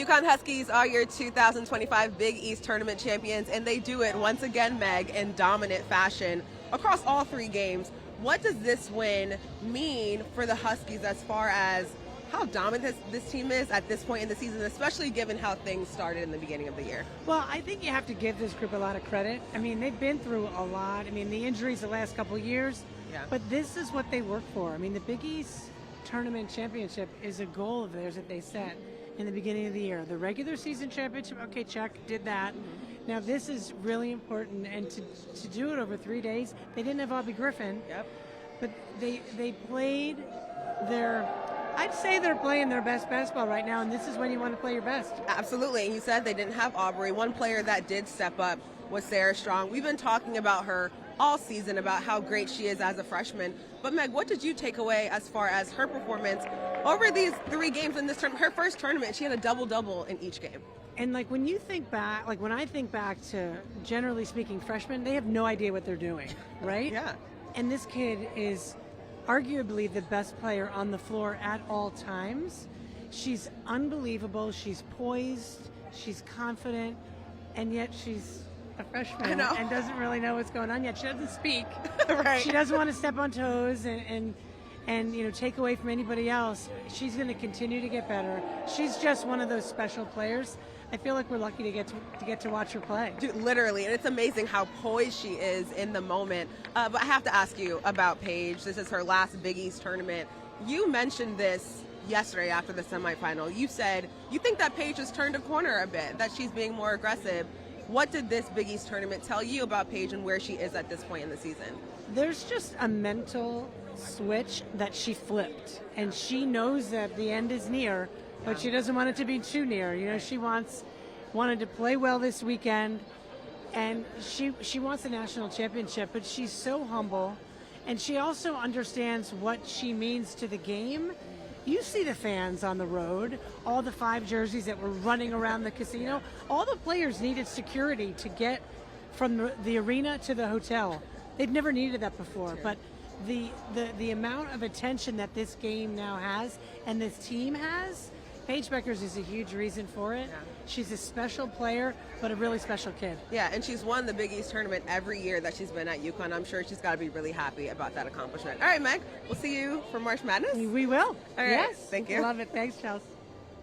The UConn Huskies are your 2025 Big East Tournament champions, and they do it once again, Meg, in dominant fashion across all three games. What does this win mean for the Huskies as far as how dominant this team is at this point in the season, especially given how things started in the beginning of the year? Well, I think you have to give this group a lot of credit. I mean, they've been through a lot. I mean, the injuries the last couple of years, but this is what they work for. I mean, the Big East Tournament Championship is a goal of theirs that they set in the beginning of the year. The regular season championship, okay, check, did that. Now this is really important, and to do it over 3 days, they didn't have Aubrey Griffin, but they played I'd say they're playing their best basketball right now, and this is when you want to play your best. Absolutely, and you said they didn't have Aubrey. One player that did step up was Sarah Strong. We've been talking about her all season, about how great she is as a freshman. But Meg, what did you take away as far as her performance over these 3 games in this tournament? Her first tournament, she had a double-double in each game. And like when you think back, like when I think back to, generally speaking, freshmen, they have no idea what they're doing, right? Yeah. And this kid is arguably the best player on the floor at all times. She's unbelievable. She's poised. She's confident. And yet she's a freshman and doesn't really know what's going on yet. She doesn't speak. Right. She doesn't want to step on toes and you know, take away from anybody else. She's going to continue to get better. She's just one of those special players. I feel like we're lucky to get to watch her play. Dude, literally, and it's amazing how poised she is in the moment. But I have to ask you about Paige. This is her last Big East tournament. You mentioned this yesterday after the semifinal. You said you think that Paige has turned a corner a bit, that she's being more aggressive. What did this Big East tournament tell you about Paige and where she is at this point in the season? There's just a mental switch that she flipped, and she knows that the end is near, but she doesn't want it to be too near. You know, she wanted to play well this weekend, and she wants the national championship, but she's so humble, and she also understands what she means to the game. You see the fans on the road, all the 5 jerseys that were running around the casino. All the players needed security to get from the arena to the hotel. They've never needed that before, but the amount of attention that this game now has and this team has, Paige Bueckers is a huge reason for it. She's a special player, but a really special kid. Yeah, and she's won the Big East tournament every year that she's been at UConn. I'm sure she's got to be really happy about that accomplishment. All right, Meg, we'll see you for March Madness. We will. All right, yes. thank you. Love it. Thanks, Chelsea.